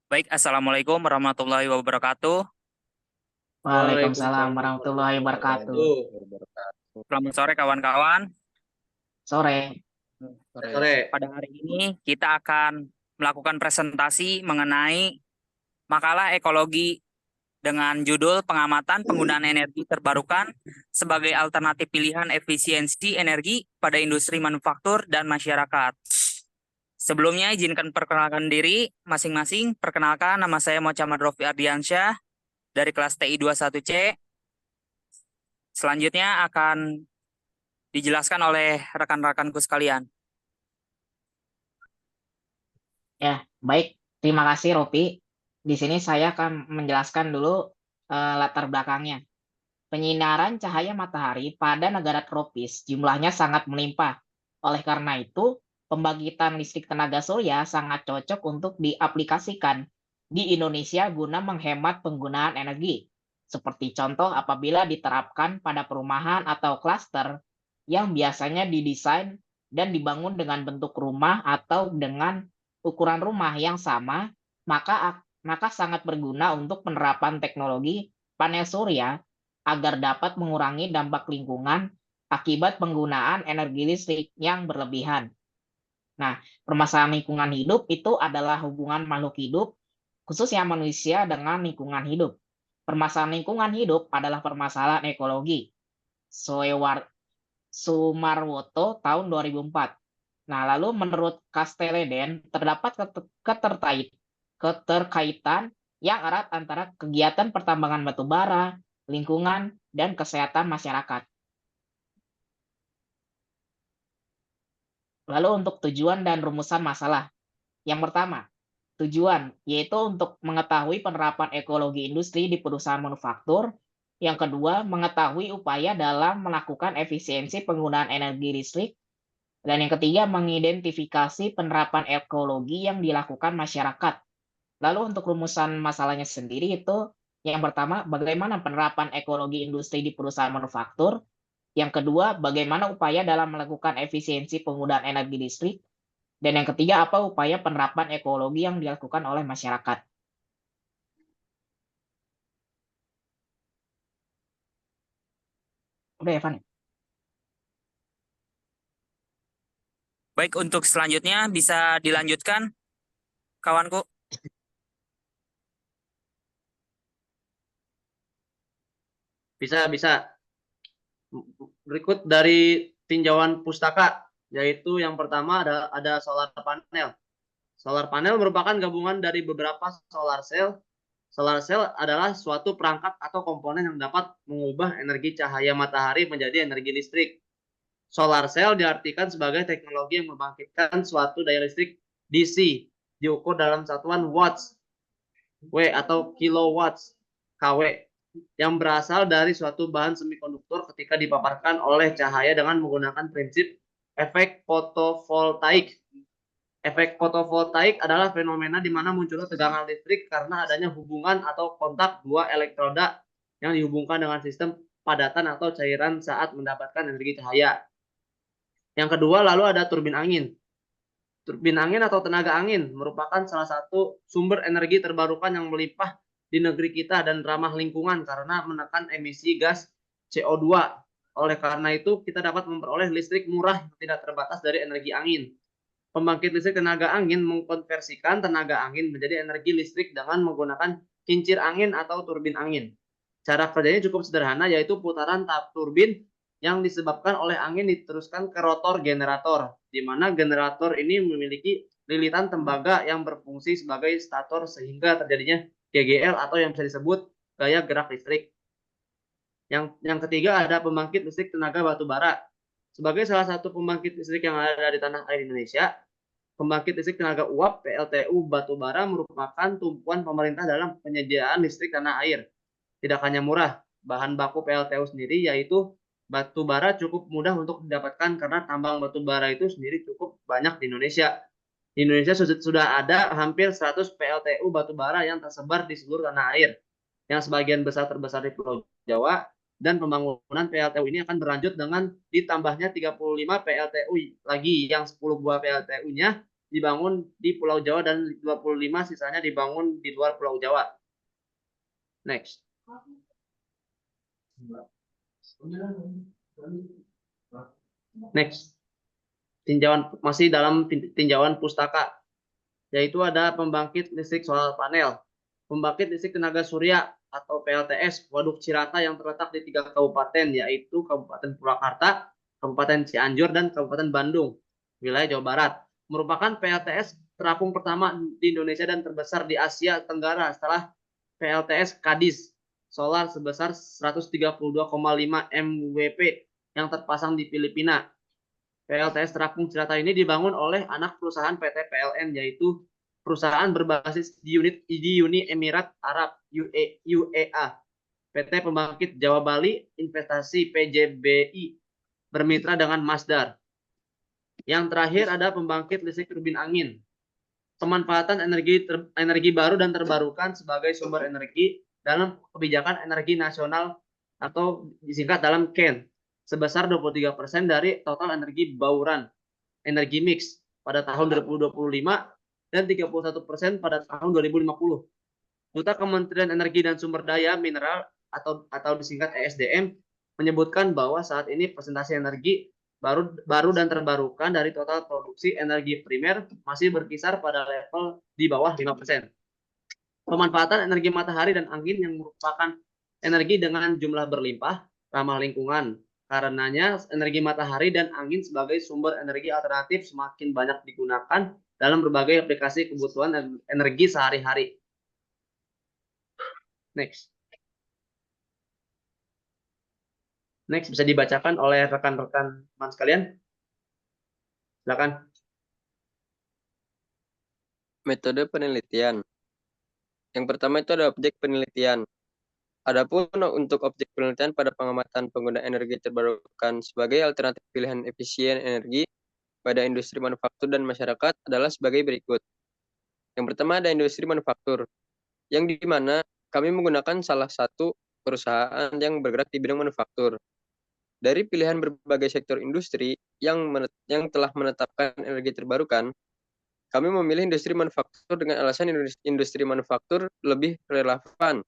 Baik, Assalamualaikum warahmatullahi wabarakatuh. Waalaikumsalam Waalaikumsalam warahmatullahi wabarakatuh. warahmatullahi wabarakatuh. Selamat sore kawan-kawan. Sore. Sore. Sore. Pada hari ini kita akan melakukan presentasi mengenai makalah ekologi dengan judul Pengamatan Penggunaan Energi Terbarukan sebagai Alternatif Pilihan Efisiensi Energi pada Industri Manufaktur dan Masyarakat. Sebelumnya izinkan perkenalkan diri masing-masing. Perkenalkan, nama saya Muhammad Rofi Ardiansyah dari kelas TI 21C. Selanjutnya akan dijelaskan oleh rekan-rekanku sekalian. Ya, baik. Terima kasih, Ropi. Di sini saya akan menjelaskan dulu latar belakangnya. Penyinaran cahaya matahari pada negara tropis jumlahnya sangat melimpah. Oleh karena itu, pembangkitan listrik tenaga surya sangat cocok untuk diaplikasikan di Indonesia guna menghemat penggunaan energi. Seperti contoh apabila diterapkan pada perumahan atau klaster yang biasanya didesain dan dibangun dengan bentuk rumah atau dengan ukuran rumah yang sama, maka sangat berguna untuk penerapan teknologi panel surya agar dapat mengurangi dampak lingkungan akibat penggunaan energi listrik yang berlebihan. Nah, permasalahan lingkungan hidup itu adalah hubungan makhluk hidup, khususnya manusia dengan lingkungan hidup. Permasalahan lingkungan hidup adalah permasalahan ekologi. Sumarwoto tahun 2004. Nah, lalu menurut Casteleden terdapat keterkaitan yang erat antara kegiatan pertambangan batu bara, lingkungan, dan kesehatan masyarakat. Lalu untuk tujuan dan rumusan masalah. Yang pertama, tujuan yaitu untuk mengetahui penerapan ekologi industri di perusahaan manufaktur. Yang kedua, mengetahui upaya dalam melakukan efisiensi penggunaan energi listrik. Dan yang ketiga, mengidentifikasi penerapan ekologi yang dilakukan masyarakat. Lalu untuk rumusan masalahnya sendiri itu, yang pertama, bagaimana penerapan ekologi industri di perusahaan manufaktur. Yang kedua, bagaimana upaya dalam melakukan efisiensi penggunaan energi listrik. Dan yang ketiga, apa upaya penerapan ekologi yang dilakukan oleh masyarakat. Udah, Evan? Baik, untuk selanjutnya bisa dilanjutkan, kawanku. Bisa. Berikut dari tinjauan pustaka, yaitu yang pertama ada solar panel. Solar panel merupakan gabungan dari beberapa solar cell. Solar cell adalah suatu perangkat atau komponen yang dapat mengubah energi cahaya matahari menjadi energi listrik. Solar cell diartikan sebagai teknologi yang membangkitkan suatu daya listrik DC diukur dalam satuan watts W atau kilowatts kW yang berasal dari suatu bahan semikonduktor ketika dipaparkan oleh cahaya dengan menggunakan prinsip efek fotovoltaik. Efek fotovoltaik adalah fenomena di mana munculnya tegangan listrik karena adanya hubungan atau kontak dua elektroda yang dihubungkan dengan sistem padatan atau cairan saat mendapatkan energi cahaya. Yang kedua, lalu ada turbin angin. Turbin angin atau tenaga angin merupakan salah satu sumber energi terbarukan yang melimpah di negeri kita dan ramah lingkungan karena menekan emisi gas CO2. Oleh karena itu, kita dapat memperoleh listrik murah yang tidak terbatas dari energi angin. Pembangkit listrik tenaga angin mengkonversikan tenaga angin menjadi energi listrik dengan menggunakan kincir angin atau turbin angin. Cara kerjanya cukup sederhana, yaitu putaran tahap turbin yang disebabkan oleh angin diteruskan ke rotor generator, di mana generator ini memiliki lilitan tembaga yang berfungsi sebagai stator sehingga terjadinya GGL atau yang bisa disebut gaya gerak listrik. Yang ketiga ada pembangkit listrik tenaga batu bara. Sebagai salah satu pembangkit listrik yang ada di tanah air Indonesia, pembangkit listrik tenaga uap PLTU batubara merupakan tumpuan pemerintah dalam penyediaan listrik tanah air. Tidak hanya murah, bahan baku PLTU sendiri yaitu batubara cukup mudah untuk didapatkan karena tambang batubara itu sendiri cukup banyak di Indonesia. Di Indonesia sudah ada hampir 100 PLTU batubara yang tersebar di seluruh tanah air, yang sebagian besar terbesar di Pulau Jawa, dan pembangunan PLTU ini akan berlanjut dengan ditambahnya 35 PLTU lagi yang 10 buah PLTU-nya dibangun di Pulau Jawa dan 25 sisanya dibangun di luar Pulau Jawa. Next. Next. Masih dalam tinjauan pustaka, yaitu ada pembangkit listrik solar panel, pembangkit listrik tenaga surya atau PLTS Waduk Cirata yang terletak di 3 kabupaten, yaitu Kabupaten Purwakarta, Kabupaten Cianjur, dan Kabupaten Bandung, wilayah Jawa Barat. Merupakan PLTS terapung pertama di Indonesia dan terbesar di Asia Tenggara setelah PLTS Kadis Solar sebesar 132,5 MWP yang terpasang di Filipina. PLTS Terapung Cirata ini dibangun oleh anak perusahaan PT PLN, yaitu perusahaan berbasis di Uni Emirat Arab UEA, PT Pembangkit Jawa Bali Investasi PJBI bermitra dengan Masdar. Yang terakhir ada pembangkit listrik turbin angin. Pemanfaatan energi baru dan terbarukan sebagai sumber energi dalam kebijakan energi nasional atau disingkat dalam KEN sebesar 23% dari total energi bauran energi mix pada tahun 2025 dan 31% pada tahun 2050. Duta Kementerian Energi dan Sumber Daya Mineral atau disingkat ESDM menyebutkan bahwa saat ini presentasi energi baru dan terbarukan dari total produksi energi primer masih berkisar pada level di bawah 5%. Pemanfaatan energi matahari dan angin yang merupakan energi dengan jumlah berlimpah, ramah lingkungan. Karenanya energi matahari dan angin sebagai sumber energi alternatif semakin banyak digunakan dalam berbagai aplikasi kebutuhan energi sehari-hari. Next. Next bisa dibacakan oleh rekan-rekan teman sekalian. Silakan. Metode penelitian. Yang pertama itu ada objek penelitian. Adapun untuk objek penelitian pada pengamatan penggunaan energi terbarukan sebagai alternatif pilihan efisien energi pada industri manufaktur dan masyarakat adalah sebagai berikut. Yang pertama ada industri manufaktur, yang di mana kami menggunakan salah satu perusahaan yang bergerak di bidang manufaktur. Dari pilihan berbagai sektor industri yang telah menetapkan energi terbarukan, kami memilih industri manufaktur dengan alasan industri manufaktur lebih relevan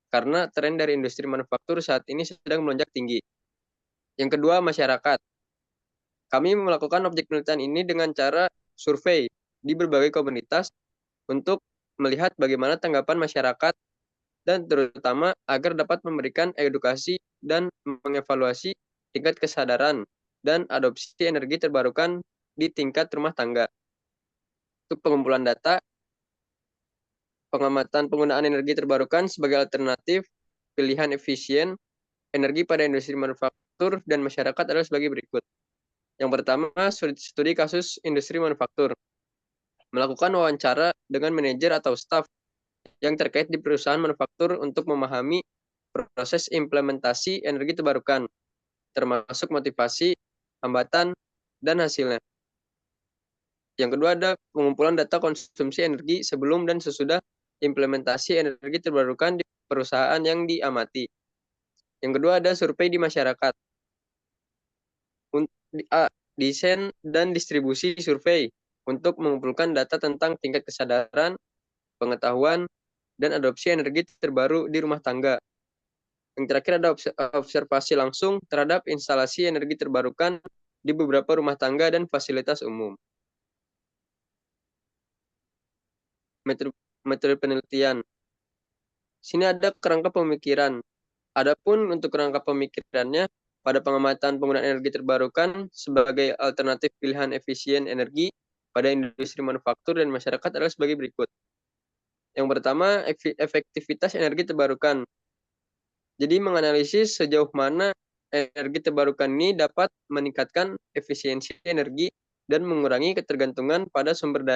karena tren dari industri manufaktur saat ini sedang melonjak tinggi. Yang kedua, masyarakat. Kami melakukan objek penelitian ini dengan cara survei di berbagai komunitas untuk melihat bagaimana tanggapan masyarakat dan terutama agar dapat memberikan edukasi dan mengevaluasi tingkat kesadaran dan adopsi energi terbarukan di tingkat rumah tangga. Untuk pengumpulan data, pengamatan penggunaan energi terbarukan sebagai alternatif pilihan efisien energi pada industri manufaktur dan masyarakat adalah sebagai berikut. Yang pertama, studi kasus industri manufaktur. Melakukan wawancara dengan manajer atau staf yang terkait di perusahaan manufaktur untuk memahami proses implementasi energi terbarukan, termasuk motivasi, hambatan, dan hasilnya. Yang kedua ada pengumpulan data konsumsi energi sebelum dan sesudah implementasi energi terbarukan di perusahaan yang diamati. Yang kedua ada survei di masyarakat. Desain dan distribusi survei untuk mengumpulkan data tentang tingkat kesadaran, pengetahuan, dan adopsi energi terbaru di rumah tangga. Yang terakhir ada observasi langsung terhadap instalasi energi terbarukan di beberapa rumah tangga dan fasilitas umum. Metode penelitian. Sini ada kerangka pemikiran. Adapun untuk kerangka pemikirannya, pada pengamatan penggunaan energi terbarukan sebagai alternatif pilihan efisien energi pada industri manufaktur dan masyarakat adalah sebagai berikut. Yang pertama, efektivitas energi terbarukan. Jadi menganalisis sejauh mana energi terbarukan ini dapat meningkatkan efisiensi energi dan mengurangi ketergantungan pada sumber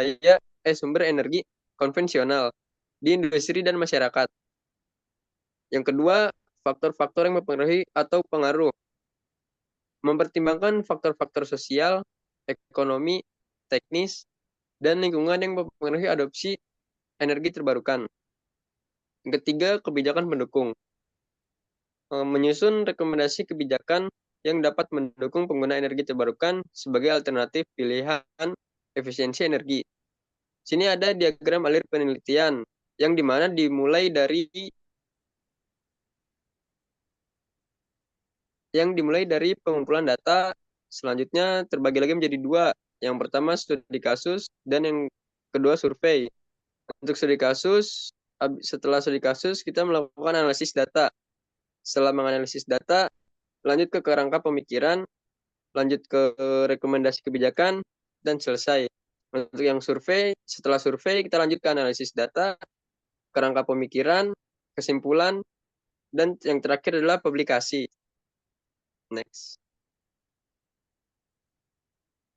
energi konvensional di industri dan masyarakat. Yang kedua, faktor-faktor yang mempengaruhi atau pengaruh. Mempertimbangkan faktor-faktor sosial, ekonomi, teknis, dan lingkungan yang mempengaruhi adopsi energi terbarukan. Yang ketiga, kebijakan pendukung. Menyusun rekomendasi kebijakan yang dapat mendukung penggunaan energi terbarukan sebagai alternatif pilihan efisiensi energi Sini ada diagram alir penelitian yang dimana dimulai dari pengumpulan data, selanjutnya terbagi lagi menjadi dua. Yang pertama studi kasus dan yang kedua survei. Untuk studi kasus, setelah studi kasus kita melakukan analisis data. Setelah menganalisis data, lanjut ke kerangka pemikiran, lanjut ke rekomendasi kebijakan, dan selesai. Untuk yang survei, setelah survei kita lanjut ke analisis data, kerangka pemikiran, kesimpulan, dan yang terakhir adalah publikasi. Next.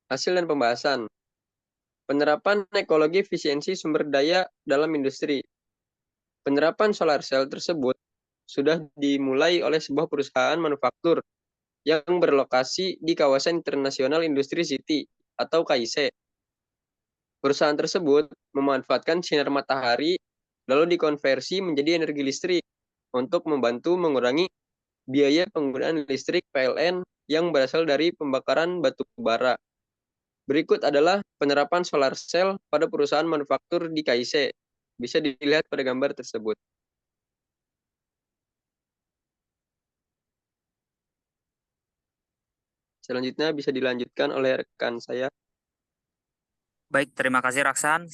Hasil dan pembahasan. Penerapan ekologi efisiensi sumber daya dalam industri. Penerapan solar cell tersebut sudah dimulai oleh sebuah perusahaan manufaktur yang berlokasi di kawasan International Industry City atau KIC. Perusahaan tersebut memanfaatkan sinar matahari lalu dikonversi menjadi energi listrik untuk membantu mengurangi biaya penggunaan listrik PLN yang berasal dari pembakaran batu bara. Berikut adalah penerapan solar cell pada perusahaan manufaktur di KIC. Bisa dilihat pada gambar tersebut. Selanjutnya bisa dilanjutkan oleh rekan saya. Baik, terima kasih Raksan.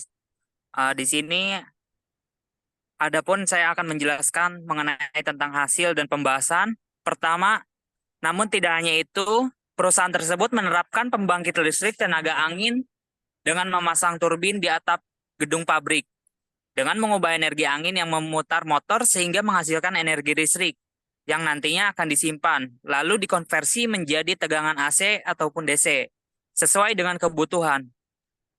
Di sini adapun saya akan menjelaskan mengenai tentang hasil dan pembahasan. Pertama, namun tidak hanya itu, perusahaan tersebut menerapkan pembangkit listrik tenaga angin dengan memasang turbin di atap gedung pabrik, dengan mengubah energi angin yang memutar motor sehingga menghasilkan energi listrik yang nantinya akan disimpan, lalu dikonversi menjadi tegangan AC ataupun DC, sesuai dengan kebutuhan.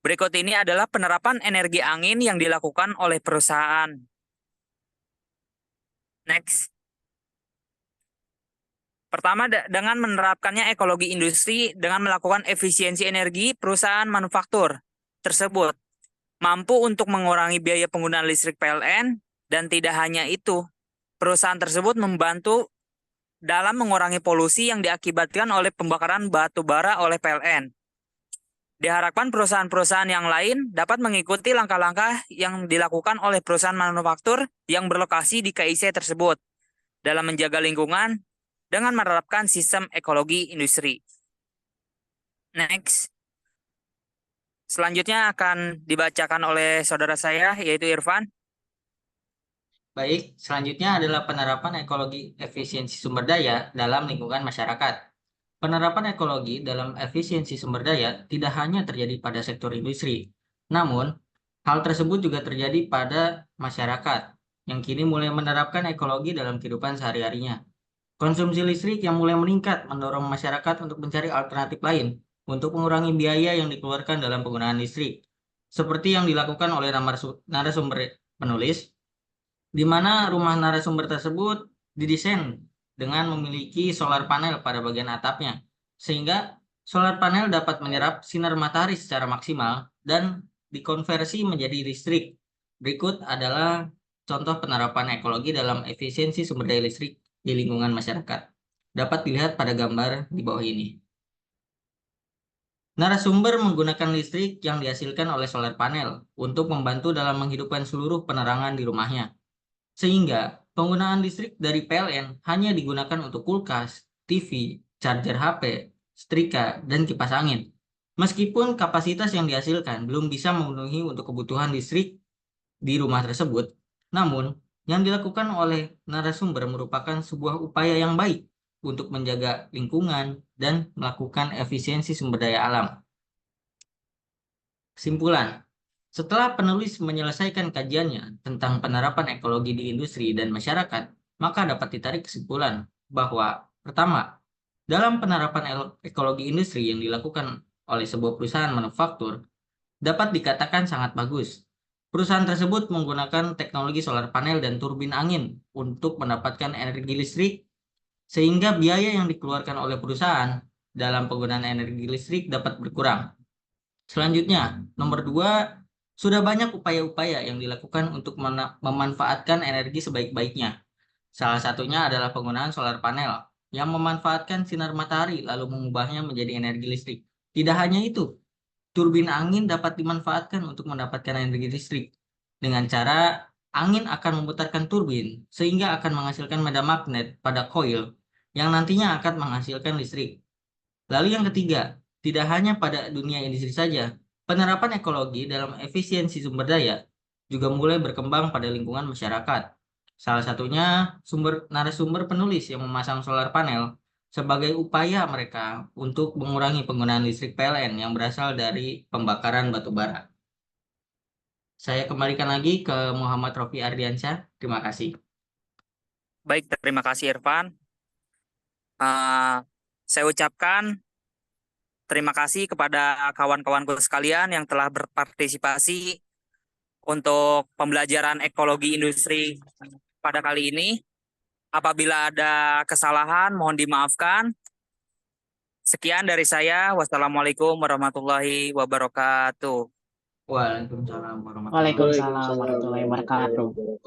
Berikut ini adalah penerapan energi angin yang dilakukan oleh perusahaan. Next. Pertama, dengan menerapkannya ekologi industri dengan melakukan efisiensi energi, perusahaan manufaktur tersebut mampu untuk mengurangi biaya penggunaan listrik PLN, dan tidak hanya itu, perusahaan tersebut membantu dalam mengurangi polusi yang diakibatkan oleh pembakaran batu bara oleh PLN. Diharapkan perusahaan-perusahaan yang lain dapat mengikuti langkah-langkah yang dilakukan oleh perusahaan manufaktur yang berlokasi di KIC tersebut dalam menjaga lingkungan dengan menerapkan sistem ekologi industri. Next. Selanjutnya akan dibacakan oleh saudara saya, yaitu Irfan. Baik, selanjutnya adalah penerapan ekologi efisiensi sumber daya dalam lingkungan masyarakat. Penerapan ekologi dalam efisiensi sumber daya tidak hanya terjadi pada sektor industri, namun hal tersebut juga terjadi pada masyarakat yang kini mulai menerapkan ekologi dalam kehidupan sehari-harinya. Konsumsi listrik yang mulai meningkat mendorong masyarakat untuk mencari alternatif lain untuk mengurangi biaya yang dikeluarkan dalam penggunaan listrik, seperti yang dilakukan oleh narasumber penulis, di mana rumah narasumber tersebut didesain dengan memiliki solar panel pada bagian atapnya, sehingga solar panel dapat menyerap sinar matahari secara maksimal dan dikonversi menjadi listrik. Berikut adalah contoh penerapan ekologi dalam efisiensi sumber daya listrik di lingkungan masyarakat. Dapat dilihat pada gambar di bawah ini. Narasumber menggunakan listrik yang dihasilkan oleh solar panel untuk membantu dalam menghidupkan seluruh penerangan di rumahnya. Sehingga penggunaan listrik dari PLN hanya digunakan untuk kulkas, TV, charger HP, setrika, dan kipas angin. Meskipun kapasitas yang dihasilkan belum bisa memenuhi untuk kebutuhan listrik di rumah tersebut, namun yang dilakukan oleh narasumber merupakan sebuah upaya yang baik untuk menjaga lingkungan dan melakukan efisiensi sumber daya alam. Kesimpulan. Setelah penulis menyelesaikan kajiannya tentang penerapan ekologi di industri dan masyarakat, maka dapat ditarik kesimpulan bahwa pertama, dalam penerapan ekologi industri yang dilakukan oleh sebuah perusahaan manufaktur, dapat dikatakan sangat bagus. Perusahaan tersebut menggunakan teknologi solar panel dan turbin angin untuk mendapatkan energi listrik, sehingga biaya yang dikeluarkan oleh perusahaan dalam penggunaan energi listrik dapat berkurang. Selanjutnya, nomor 2, sudah banyak upaya-upaya yang dilakukan untuk memanfaatkan energi sebaik-baiknya. Salah satunya adalah penggunaan solar panel yang memanfaatkan sinar matahari lalu mengubahnya menjadi energi listrik. Tidak hanya itu, Turbin angin dapat dimanfaatkan untuk mendapatkan energi listrik. Dengan cara angin akan memutarkan turbin sehingga akan menghasilkan medan magnet pada koil yang nantinya akan menghasilkan listrik. Lalu yang ketiga, tidak hanya pada dunia industri saja, penerapan ekologi dalam efisiensi sumber daya juga mulai berkembang pada lingkungan masyarakat. Salah satunya narasumber penulis yang memasang solar panel sebagai upaya mereka untuk mengurangi penggunaan listrik PLN yang berasal dari pembakaran batu bara. Saya kembalikan lagi ke Muhammad Rofi Ardiansyah. Terima kasih. Baik, terima kasih Irfan. Saya ucapkan terima kasih kepada kawan-kawanku sekalian yang telah berpartisipasi untuk pembelajaran ekologi industri pada kali ini. Apabila ada kesalahan, mohon dimaafkan. Sekian dari saya. Wassalamualaikum warahmatullahi wabarakatuh. Waalaikumsalam warahmatullahi wabarakatuh. Waalaikumsalam Waalaikumsalam warahmatullahi warahmatullahi wabarakatuh. wabarakatuh.